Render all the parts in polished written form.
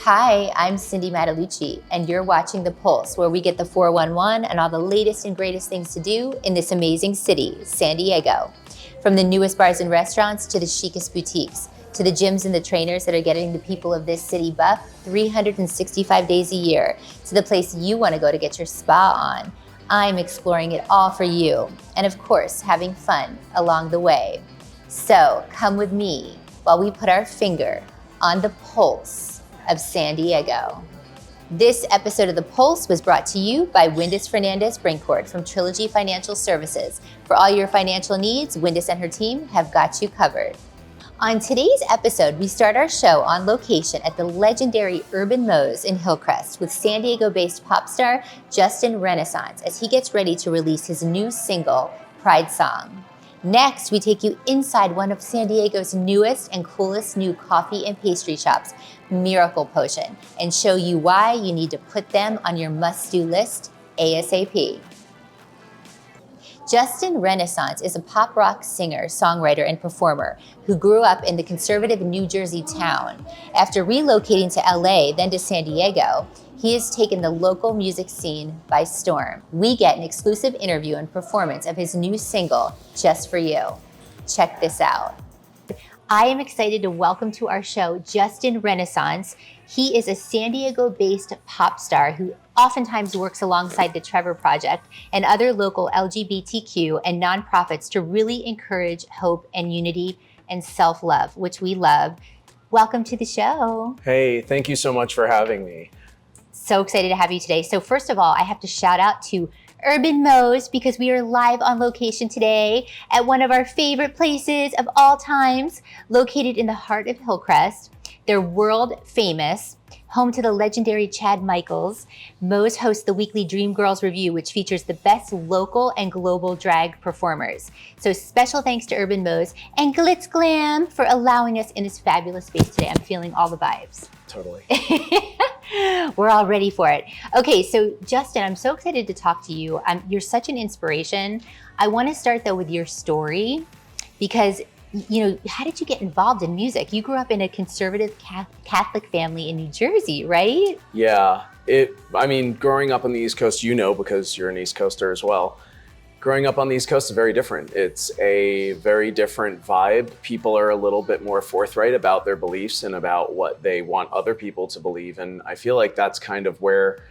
Hi, I'm Cindy Mattalucci, and you're watching The Pulse, where we get the 411 and all the latest and greatest things to do in this amazing city, San Diego. From the newest bars and restaurants to the chicest boutiques, to the gyms and the trainers that are getting the people of this city buff 365 days a year, to the place you want to go to get your spa on. I'm exploring it all for you, and of course, having fun along the way. So come with me while we put our finger on the pulse of San Diego. This episode of The Pulse was brought to you by Windus Fernandez Brinkkord from Trilogy Financial Services. For all your financial needs, Windus and her team have got you covered. On today's episode, we start our show on location at the legendary Urban Moe's in Hillcrest with San Diego-based pop star Justin Renaissance as he gets ready to release his new single, Pride Song. Next, we take you inside one of San Diego's newest and coolest new coffee and pastry shops, Miracle Potion, and show you why you need to put them on your must-do list ASAP. Justin Renaissance is a pop rock singer, songwriter, and performer who grew up in the conservative New Jersey town. After relocating to LA, then to San Diego, he has taken the local music scene by storm. We get an exclusive interview and performance of his new single, Just For You. Check this out. I am excited to welcome to our show Justin Renaissance. He is a San Diego-based pop star who oftentimes works alongside the Trevor Project and other local LGBTQ and nonprofits to really encourage hope and unity and self-love, which we love. Welcome to the show. Hey, thank you so much for having me. So excited to have you today. So first of all, I have to shout out to Urban Moe's because we are live on location today at one of our favorite places of all times, located in the heart of Hillcrest. They're world famous, home to the legendary Chad Michaels. Moe's hosts the weekly Dream Girls Review, which features the best local and global drag performers. So special thanks to Urban Moe's and Glitz Glam for allowing us in this fabulous space today. I'm feeling all the vibes. Totally. We're all ready for it. Okay, so Justin, I'm so excited to talk to you. You're such an inspiration. I want to start though with your story because, you know, how did you get involved in music? You grew up in a conservative Catholic family in New Jersey, right? Yeah, growing up on the East Coast, you know, because you're an East Coaster as well. Growing up on the East Coast is very different. It's a very different vibe. People are a little bit more forthright about their beliefs and about what they want other people to believe. And I feel like that's kind of where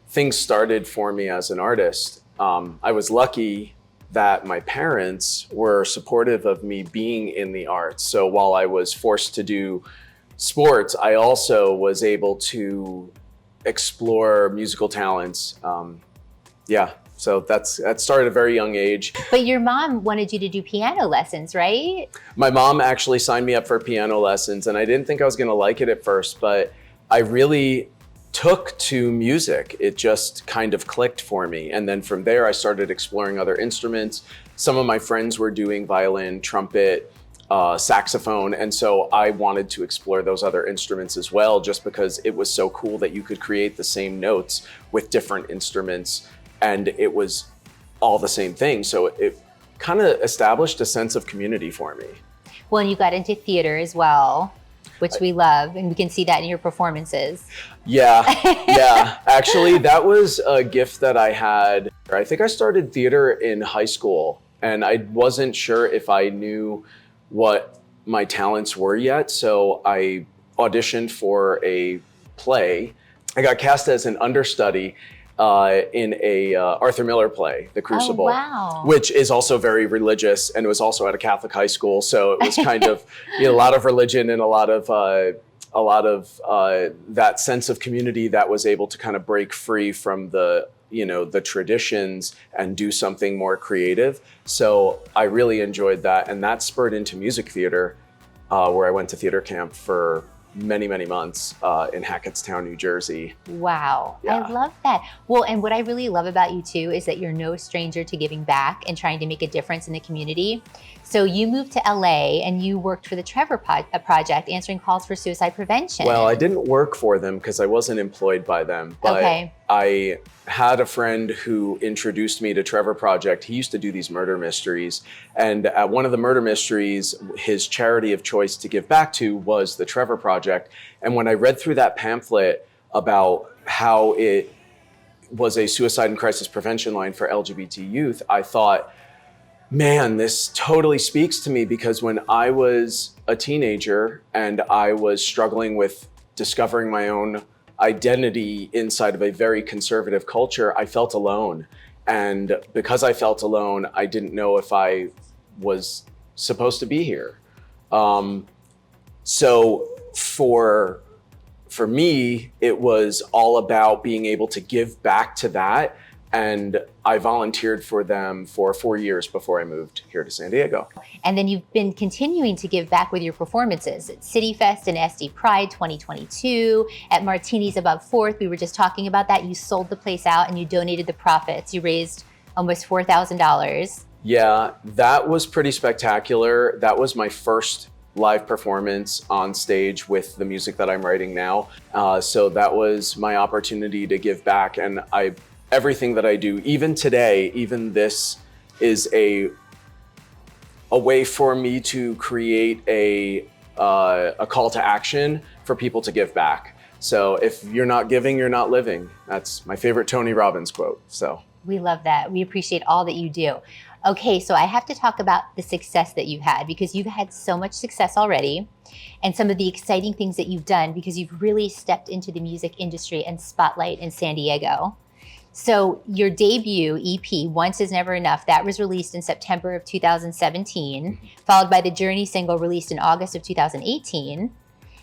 things started for me as an artist. I was lucky that my parents were supportive of me being in the arts. So while I was forced to do sports, I also was able to explore musical talents. So that started at a very young age. But your mom wanted you to do piano lessons, right? My mom actually signed me up for piano lessons, and I didn't think I was gonna like it at first, but I really took to music. It just kind of clicked for me. And then from there, I started exploring other instruments. Some of my friends were doing violin, trumpet, saxophone. And so I wanted to explore those other instruments as well, just because it was so cool that you could create the same notes with different instruments and it was all the same thing. So it kind of established a sense of community for me. Well, and you got into theater as well, which we love, and we can see that in your performances. Yeah. Actually, that was a gift that I had. I think I started theater in high school, and I wasn't sure if I knew what my talents were yet. So I auditioned for a play. I got cast as an understudy in a Arthur Miller play, The Crucible, which is also very religious, and it was also at a Catholic high school. So it was kind of a lot of religion and a lot of that sense of community that was able to kind of break free from the traditions and do something more creative. So I really enjoyed that, and that spurred into music theater, where I went to theater camp for many months in Hackettstown, New Jersey. Wow, yeah. I love that. Well, and what I really love about you too is that you're no stranger to giving back and trying to make a difference in the community. So you moved to LA and you worked for the Trevor Project, answering calls for suicide prevention. Well, I didn't work for them because I wasn't employed by them, but I had a friend who introduced me to Trevor Project. He used to do these murder mysteries. And at one of the murder mysteries, his charity of choice to give back to was the Trevor Project. And when I read through that pamphlet about how it was a suicide and crisis prevention line for LGBT youth, I thought, man, this totally speaks to me, because when I was a teenager and I was struggling with discovering my own identity inside of a very conservative culture, I felt alone. And because I felt alone, I didn't know if I was supposed to be here. So for me, it was all about being able to give back to that. And I volunteered for them for 4 years before I moved here to San Diego. And then you've been continuing to give back with your performances at City Fest and SD Pride 2022, at Martinis Above 4th. We were just talking about that. You sold the place out and you donated the profits. You raised almost $4,000. Yeah, that was pretty spectacular. That was my first live performance on stage with the music that I'm writing now. So that was my opportunity to give back. And everything that I do, even today, even this is a way for me to create a call to action for people to give back. So if you're not giving, you're not living. That's my favorite Tony Robbins quote. So we love that. We appreciate all that you do. Okay, so I have to talk about the success that you've had, because you've had so much success already, and some of the exciting things that you've done, because you've really stepped into the music industry and spotlight in San Diego. So your debut EP, Once Is Never Enough, that was released in September of 2017, followed by the Journey single released in August of 2018,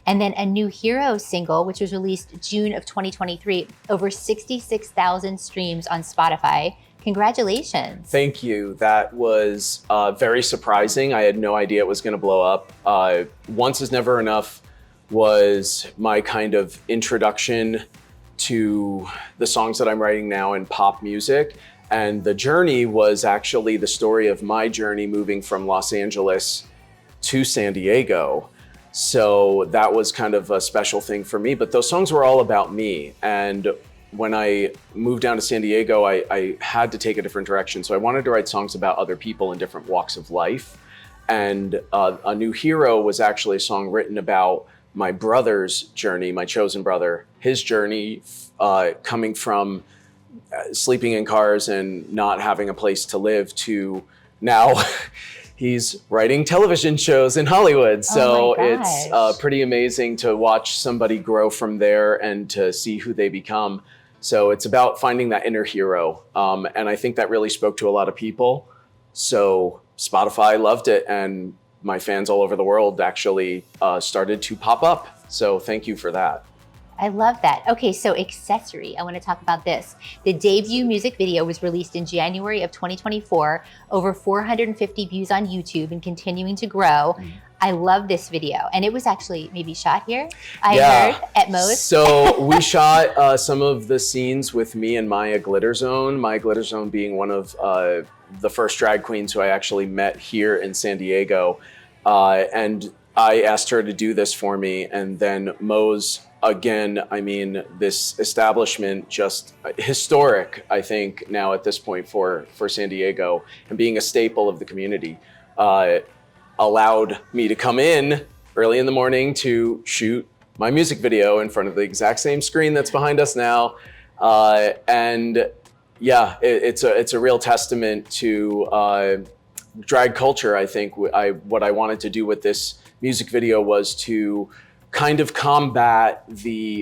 and then a New Hero single, which was released June of 2023, over 66,000 streams on Spotify. Congratulations. Thank you. That was very surprising. I had no idea it was going to blow up. Once Is Never Enough was my kind of introduction to the songs that I'm writing now in pop music. And The Journey was actually the story of my journey moving from Los Angeles to San Diego. So that was kind of a special thing for me, but those songs were all about me. And when I moved down to San Diego, I had to take a different direction. So I wanted to write songs about other people in different walks of life. And A New Hero was actually a song written about my brother's journey, my chosen brother, his journey coming from sleeping in cars and not having a place to live to now he's writing television shows in Hollywood. So it's pretty amazing to watch somebody grow from there and to see who they become. So it's about finding that inner hero. And I think that really spoke to a lot of people. So Spotify loved it, and my fans all over the world actually started to pop up. So thank you for that. I love that. Okay, so Accessory, I want to talk about this. The debut music video was released in January of 2024, over 450 views on YouTube and continuing to grow. I love this video. And it was actually maybe shot here, I heard, at Moe's. So we shot some of the scenes with me and Maya Glitterzone. Maya Glitterzone being one of the first drag queens who I actually met here in San Diego. And I asked her to do this for me. And then Moe's, again, I mean, this establishment, just historic, I think, now at this point for San Diego, and being a staple of the community, allowed me to come in early in the morning to shoot my music video in front of the exact same screen that's behind us now. And yeah, it's a real testament to drag culture. I think what I wanted to do with this music video was to kind of combat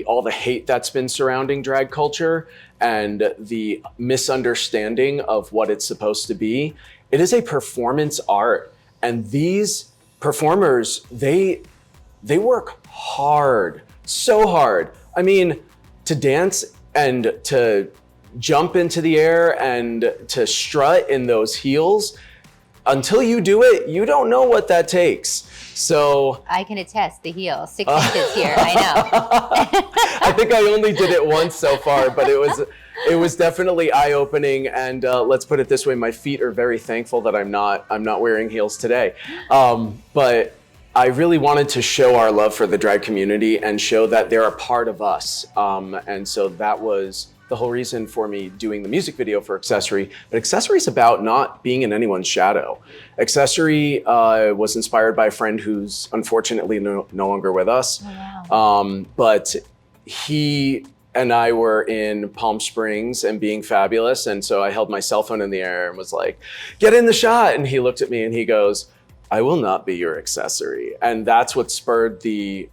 all the hate that's been surrounding drag culture and the misunderstanding of what it's supposed to be. It is a performance art, and these performers, they work hard, so hard. I mean, to dance and to jump into the air and to strut in those heels, until you do it, you don't know what that takes. So I can attest, the heel, 6 inches here, I know. I think I only did it once so far, but it was definitely eye-opening. And let's put it this way, my feet are very thankful that I'm not wearing heels today. But I really wanted to show our love for the drag community and show that they're a part of us. And so that was the whole reason for me doing the music video for Accessory. But Accessory is about not being in anyone's shadow. Accessory was inspired by a friend who's unfortunately no longer with us. Oh, wow. But he and I were in Palm Springs and being fabulous. And so I held my cell phone in the air and was like, get in the shot. And he looked at me and he goes, I will not be your accessory. And that's what spurred the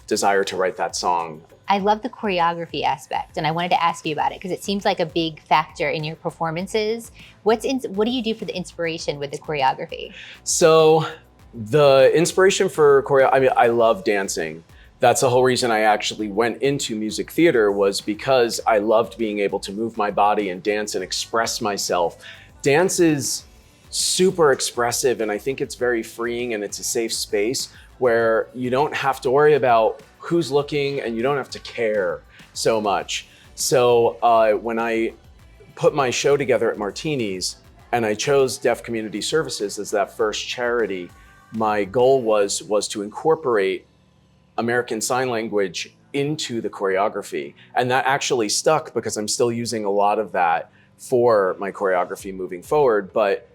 desire to write that song. I love the choreography aspect, and I wanted to ask you about it because it seems like a big factor in your performances. What do you do for the inspiration with the choreography? So the inspiration for choreo, I mean, I love dancing. That's the whole reason I actually went into music theater, was because I loved being able to move my body and dance and express myself. Dance is super expressive, and I think it's very freeing, and it's a safe space where you don't have to worry about who's looking and you don't have to care so much. So when I put my show together at Martini's and I chose Deaf Community Services as that first charity, my goal was to incorporate American Sign Language into the choreography. And that actually stuck because I'm still using a lot of that for my choreography moving forward. But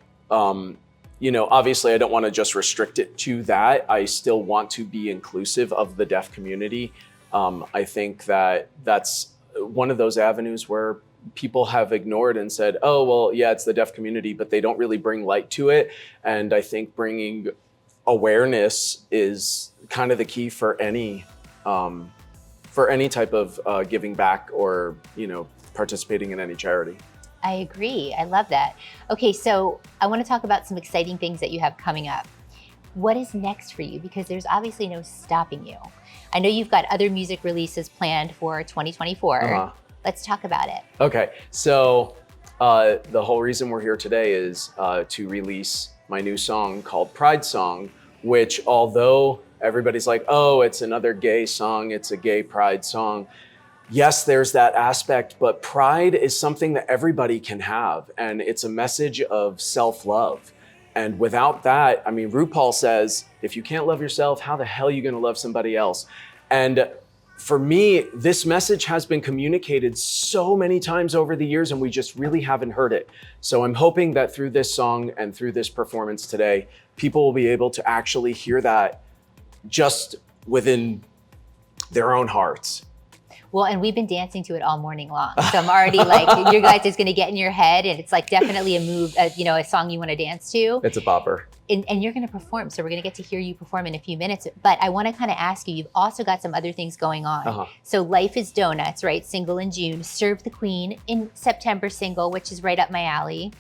you know, obviously I don't want to just restrict it to that. I still want to be inclusive of the deaf community. I think that that's one of those avenues where people have ignored and said, oh, well, yeah, it's the deaf community, but they don't really bring light to it. And I think bringing awareness is kind of the key for any type of giving back or, you know, participating in any charity. I agree. I love that. Okay, so I want to talk about some exciting things that you have coming up. What is next for you? Because there's obviously no stopping you. I know you've got other music releases planned for 2024. Let's talk about it. Okay, so the whole reason we're here today is to release my new song called Pride Song, which, although everybody's like, oh, it's another gay song, it's a gay pride song. Yes, there's that aspect, but pride is something that everybody can have, and it's a message of self-love. And without that, I mean, RuPaul says, if you can't love yourself, how the hell are you gonna love somebody else? And for me, this message has been communicated so many times over the years, and we just really haven't heard it. So I'm hoping that through this song and through this performance today, people will be able to actually hear that just within their own hearts. Well, and we've been dancing to it all morning long. So I'm already like, your guys is going to get in your head, and it's like definitely a move, you know, a song you want to dance to. It's a bopper. And you're going to perform. So we're going to get to hear you perform in a few minutes. But I want to kind of ask you, you've also got some other things going on. So Life is Donuts, right? Single in June. Serve the Queen in September, single, which is right up my alley.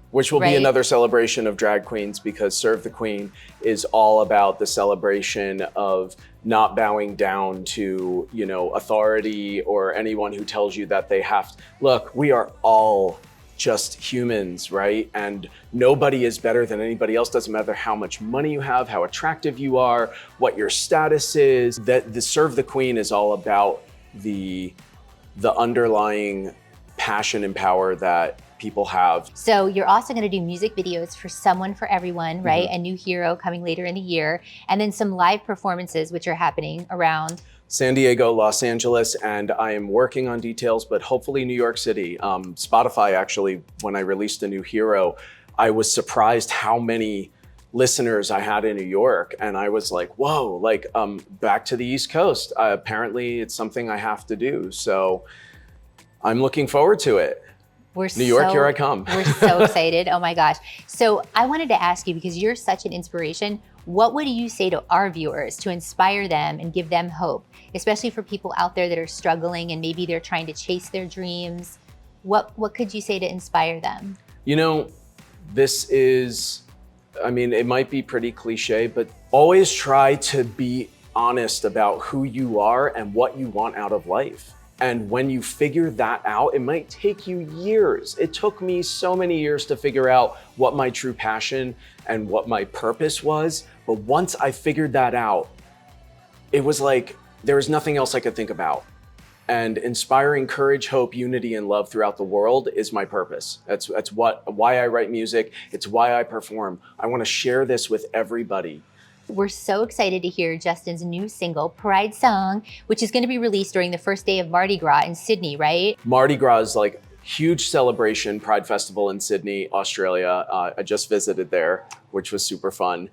Which will be another celebration of drag queens, because Serve the Queen is all about the celebration of not bowing down to, you know, authority or anyone who tells you that they have to. Look, we are all just humans, right? And nobody is better than anybody else. Doesn't matter how much money you have, how attractive you are, what your status is. That the Serve the Queen is all about the underlying passion and power that people have. So you're also going to do music videos for Someone for Everyone, right? A new hero coming later in the year. And then some live performances, which are happening around San Diego, Los Angeles, and I am working on details, but hopefully New York City. Spotify, actually, when I released A New Hero, I was surprised how many listeners I had in New York. And I was like, whoa, like back to the East Coast. Apparently it's something I have to do. So I'm looking forward to it. New York, here I come. We're so excited. Oh my gosh. So I wanted to ask you, because you're such an inspiration, what would you say to our viewers to inspire them and give them hope, especially for people out there that are struggling and maybe they're trying to chase their dreams? What could you say to inspire them? You know, this is, I mean, it might be pretty cliche, but always try to be honest about who you are and what you want out of life. And when you figure that out, it might take you years. It took me so many years to figure out what my true passion and what my purpose was. But once I figured that out, it was like there was nothing else I could think about. And inspiring courage, hope, unity, and love throughout the world is my purpose. That's why I write music. It's why I perform. I want to share this with everybody. We're so excited to hear Justin's new single, Pride Song, which is going to be released during the first day of Mardi Gras in Sydney, right? Mardi Gras is like huge celebration, Pride Festival in Sydney, Australia. I just visited there, which was super fun.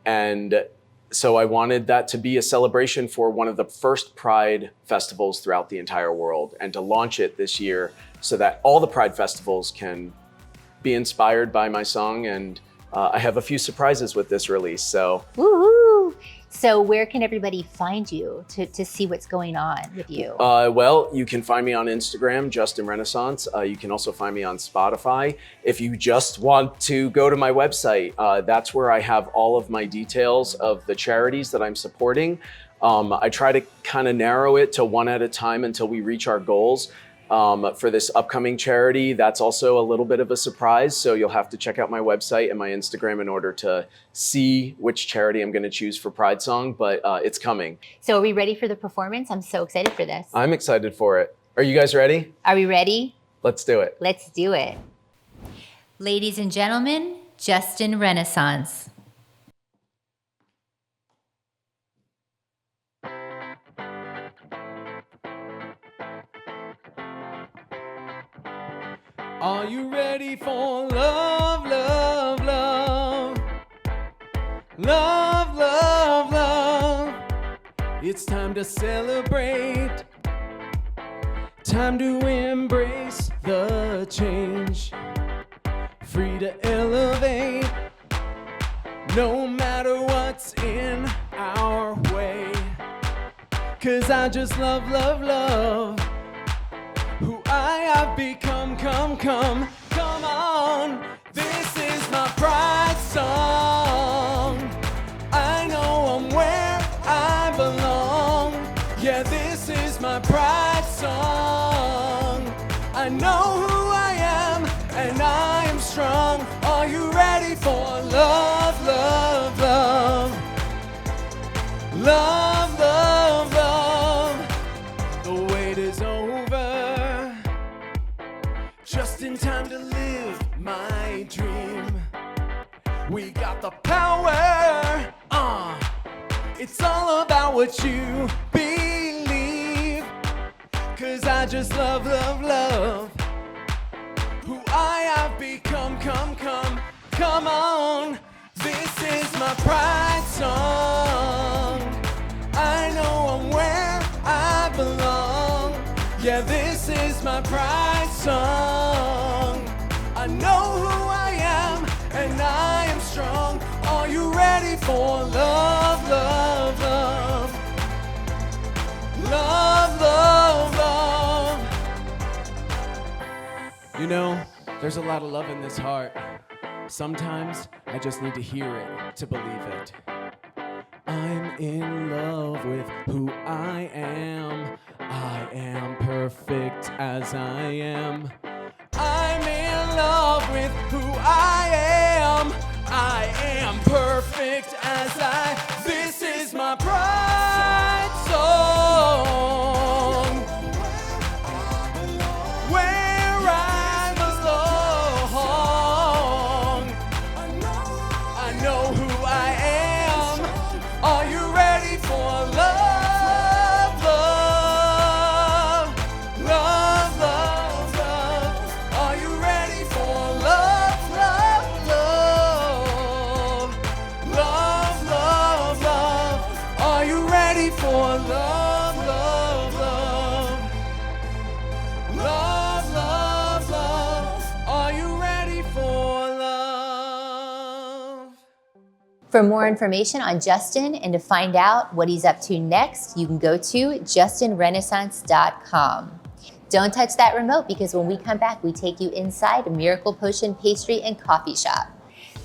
And so I wanted that to be a celebration for one of the first Pride festivals throughout the entire world, and to launch it this year so that all the Pride festivals can be inspired by my song. And I have a few surprises with this release, so. Woohoo! So where can everybody find you to see what's going on with you? Well, you can find me on Instagram, Justin Renaissance. You can also find me on Spotify. If you just want to go to my website, that's where I have all of my details of the charities that I'm supporting. I try to kind of narrow it to one at a time until we reach our goals. For this upcoming charity, that's also a little bit of a surprise. So you'll have to check out my website and my Instagram in order to see which charity I'm going to choose for Pride Song, but it's coming. So are we ready for the performance? I'm so excited for this. I'm excited for it. Are you guys ready? Are we ready? Let's do it. Let's do it. Ladies and gentlemen, Justin Renaissance. Are you ready for love, love, love? Love, love, love. It's time to celebrate. Time to embrace the change. Free to elevate. No matter what's in our way. 'Cause I just love, love, love who I have become. Come on. This is my pride song. I know I'm where I belong. Yeah, this is my pride song. I know who I am, and I am strong. Are you ready for love, love, love? Love, love, love. The wait is over. Just in time to live my dream. We got the power. It's all about what you believe. 'Cause I just love, love, love who I have become. Come on. This is my pride song. I know I'm where I belong. Yeah, this is my pride song. I know who I am, and I am strong. Are you ready for love, love, love? Love, love, love. You know, there's a lot of love in this heart. Sometimes I just need to hear it to believe it. I'm in love with who I am. I am perfect as I am. I'm in love with who I am. I am perfect as this is my pride song. Where I belong. I know who I am. Are you ready for love, love, love, love, love? Are you ready for love, love, love, love, love, love? Are you ready for love, love, love, love, love, love? Are you ready for love? For more information on Justin and to find out what he's up to next, you can go to justinrenaissance.com. Don't touch that remote, because when we come back, we take you inside a Miracle Potion pastry and coffee shop.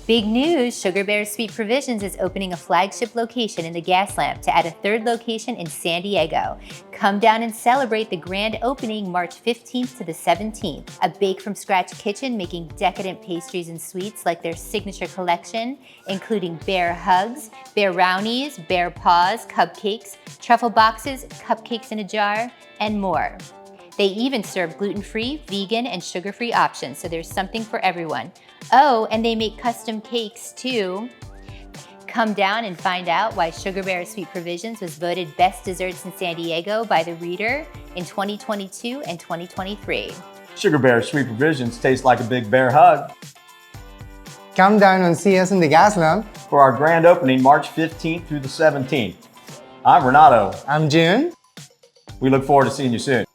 Big news, Sugar Bear's Sweet Provisions is opening a flagship location in the Gas Lamp to add a third location in San Diego. Come down and celebrate the grand opening March 15th to the 17th. A bake-from-scratch kitchen making decadent pastries and sweets like their signature collection, including bear hugs, bear brownies, bear paws, cupcakes, truffle boxes, cupcakes in a jar, and more. They even serve gluten-free, vegan, and sugar-free options, so there's something for everyone. Oh, and they make custom cakes too. Come down and find out why Sugar Bear Sweet Provisions was voted Best Desserts in San Diego by The Reader in 2022 and 2023. Sugar Bear Sweet Provisions taste like a big bear hug. Come down and see us in the Gaslamp. For our grand opening March 15th through the 17th. I'm Renato. I'm June. We look forward to seeing you soon.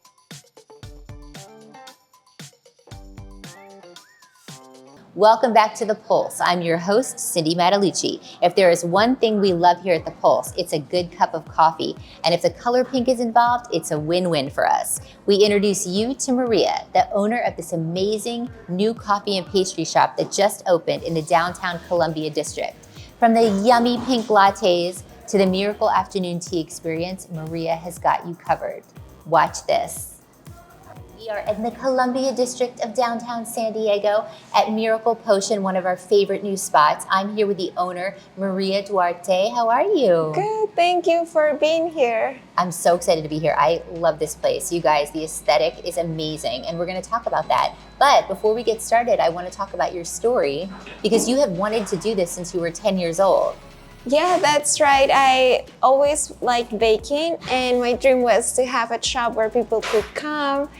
Welcome back to The Pulse. I'm your host, Cindy Mattalucci. If there is one thing we love here at The Pulse, it's a good cup of coffee. And if the color pink is involved, it's a win-win for us. We introduce you to Maria, the owner of this amazing new coffee and pastry shop that just opened in the downtown Columbia district. From the yummy pink lattes to the miracle afternoon tea experience, Maria has got you covered. Watch this. We are in the Columbia district of downtown San Diego at Miracle Potion, one of our favorite new spots. I'm here with the owner, Maria Duarte. How are you? Good, thank you for being here. I'm so excited to be here. I love this place. You guys, the aesthetic is amazing, and we're going to talk about that. But before we get started, I want to talk about your story, because you have wanted to do this since you were 10 years old. Yeah, that's right. I always liked baking, and my dream was to have a shop where people could come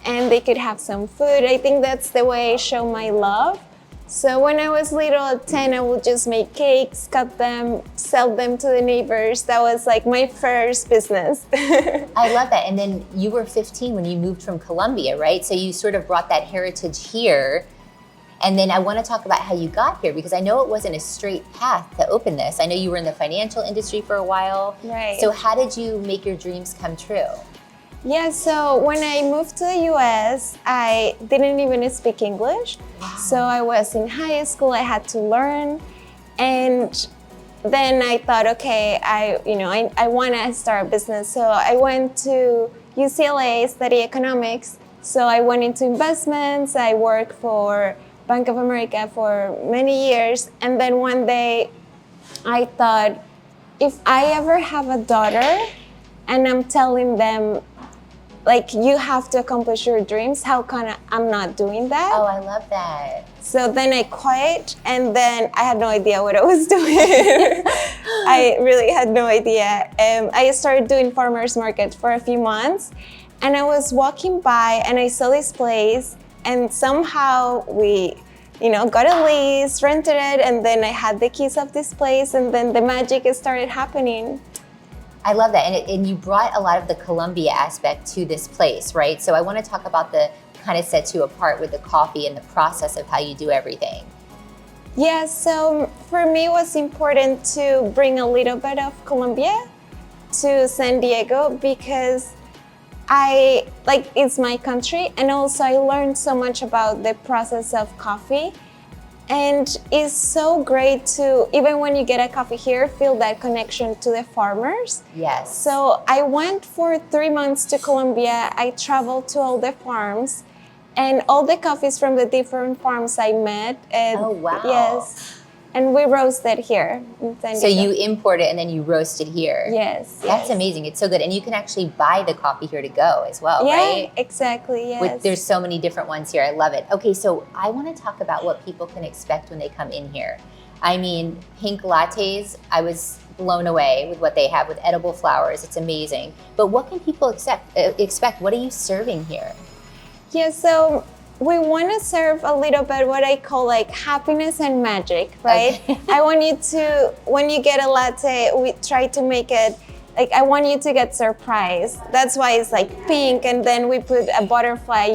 and they could have some food. I think that's the way I show my love. So when I was little at 10, I would just make cakes, cut them, sell them to the neighbors. That was like my first business. I love that. And then you were 15 when you moved from Columbia, right? So you sort of brought that heritage here. And then I want to talk about how you got here, because I know it wasn't a straight path to open this. I know you were in the financial industry for a while. Right. So how did you make your dreams come true? Yeah, so when I moved to the US, I didn't even speak English. Wow. So I was in high school, I had to learn. And then I thought, okay, I want to start a business. So I went to UCLA, study economics. So I went into investments. I worked for Bank of America for many years. And then one day I thought, if I ever have a daughter and I'm telling them, like, you have to accomplish your dreams, how come I'm not doing that? Oh, I love that. So then I quit, and then I had no idea what I was doing. I really had no idea. I started doing farmers market for a few months, and I was walking by and I saw this place, and somehow we got a lease, rented it, and then I had the keys of this place, and then the magic started happening. I love that. And you brought a lot of the Columbia aspect to this place, right? So I want to talk about the kind of sets you apart with the coffee and the process of how you do everything. Yeah, so for me it was important to bring a little bit of Colombia to San Diego, because it's my country, and also I learned so much about the process of coffee. And it's so great to, even when you get a coffee here, feel that connection to the farmers. Yes. So I went for 3 months to Colombia. I traveled to all the farms, and all the coffees from the different farms I met. Oh, wow. Yes. And we roasted here in San Diego. So you import it and then you roast it here. Yes. That's amazing. It's so good. And you can actually buy the coffee here to go as well, yeah, right? Exactly, yes. There's so many different ones here. I love it. Okay, so I want to talk about what people can expect when they come in here. I mean, pink lattes, I was blown away with what they have with edible flowers. It's amazing. But what can people expect? What are you serving here? Yeah, so we want to serve a little bit what I call like happiness and magic, right? Okay. I want you to, when you get a latte, we try to make it like, I want you to get surprised. That's why it's like pink, and then we put a butterfly.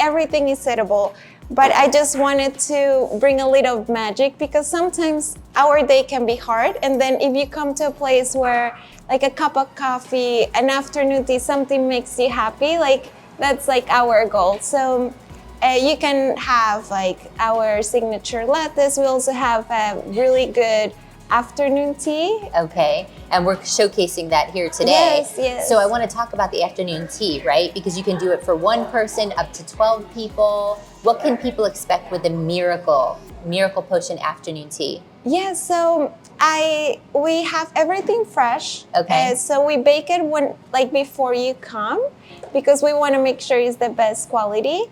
Everything is edible. But I just wanted to bring a little magic, because sometimes our day can be hard. And then if you come to a place where like a cup of coffee, an afternoon tea, something makes you happy, like that's like our goal. So you can have like our signature lattes. We also have a really good afternoon tea. Okay, and we're showcasing that here today. Yes, yes. So I want to talk about the afternoon tea, right? Because you can do it for one person up to 12 people. What can people expect with the Miracle Potion afternoon tea? Yeah, so we have everything fresh. Okay. So we bake it before you come, because we want to make sure it's the best quality.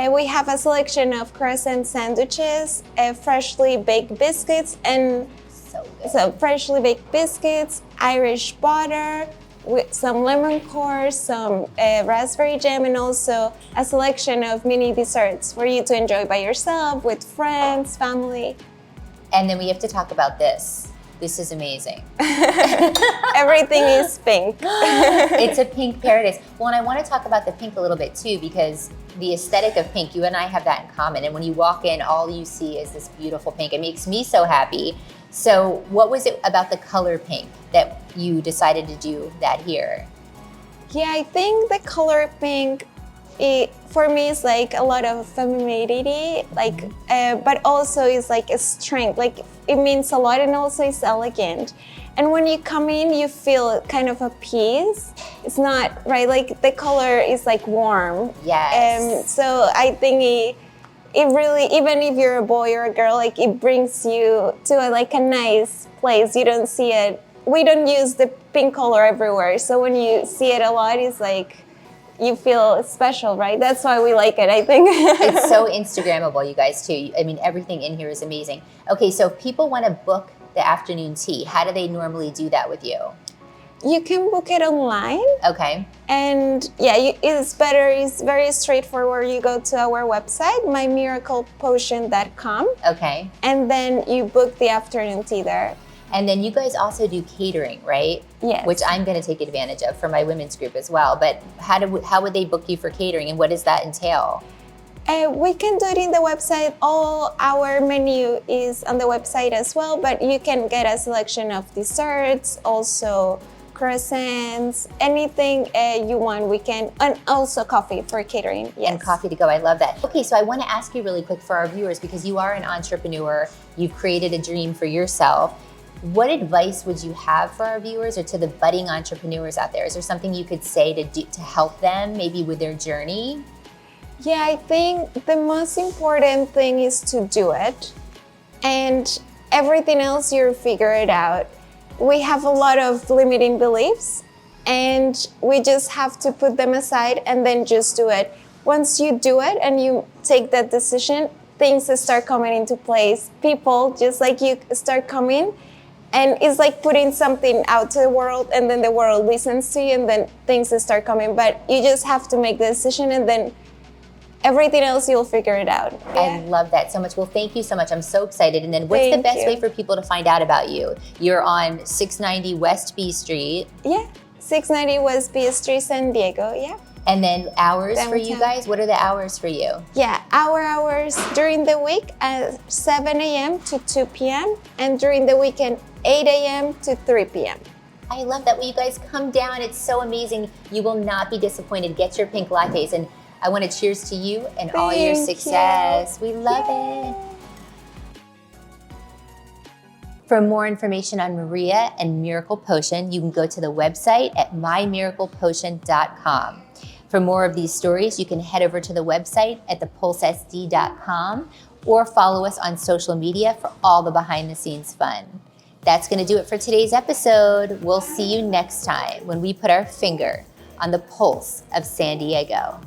We have a selection of croissant sandwiches, freshly baked biscuits, and So So freshly baked biscuits, Irish butter, with some lemon core, some raspberry jam, and also a selection of mini desserts for you to enjoy by yourself, with friends, family. And then we have to talk about this. This is amazing. Everything is pink. It's a pink paradise. Well, and I want to talk about the pink a little bit too, because the aesthetic of pink, you and I have that in common. And when you walk in, all you see is this beautiful pink. It makes me so happy. So what was it about the color pink that you decided to do that here? Yeah, I think the color pink, for me, is like a lot of femininity, like, but also is like a strength. Like it means a lot, and also is elegant. And when you come in, you feel kind of a peace. It's not right. Like the color is like warm. Yes. So I think it really, even if you're a boy or a girl, like it brings you to like a nice place. You don't see it. We don't use the pink color everywhere. So when you see it a lot, it's like you feel special, right? That's why we like it, I think. It's so Instagrammable, you guys, too. I mean, everything in here is amazing. Okay, so if people want to book the afternoon tea, how do they normally do that with you? You can book it online. Okay. And yeah, it's better, it's very straightforward. You go to our website, mymiraclepotion.com. Okay. And then you book the afternoon tea there. And then you guys also do catering, right? Yes. Which I'm going to take advantage of for my women's group as well. But how would they book you for catering, and what does that entail? We can do it in the website. All our menu is on the website as well, but you can get a selection of desserts, also croissants, anything you want. We can, and also coffee for catering. Yes. And coffee to go. I love that. Okay, so I want to ask you really quick for our viewers, because you are an entrepreneur. You've created a dream for yourself. What advice would you have for our viewers or to the budding entrepreneurs out there? Is there something you could say to help them maybe with their journey? Yeah, I think the most important thing is to do it, and everything else you figure it out. We have a lot of limiting beliefs, and we just have to put them aside and then just do it. Once you do it and you take that decision, things start coming into place. People just like you start coming. And it's like putting something out to the world, and then the world listens to you, and then things start coming. But you just have to make the decision, and then everything else, you'll figure it out. I love that so much. Well, thank you so much. I'm so excited. And then what's the best way for people to find out about you? You're on 690 West B Street. Yeah, 690 West B Street, San Diego, yeah. And then hours for you Downtown. guys? What are the hours for you? Yeah, our hours during the week at 7 a.m. to 2 p.m. and during the weekend, 8 a.m. to 3 p.m. I love that. When you guys come down, it's so amazing. You will not be disappointed. Get your pink lattes. And I want to cheers to you and all your Thank success. you. We love it. For more information on Maria and Miracle Potion, you can go to the website at mymiraclepotion.com. For more of these stories, you can head over to the website at thepulsesd.com or follow us on social media for all the behind-the-scenes fun. That's going to do it for today's episode. We'll see you next time when we put our finger on the pulse of San Diego.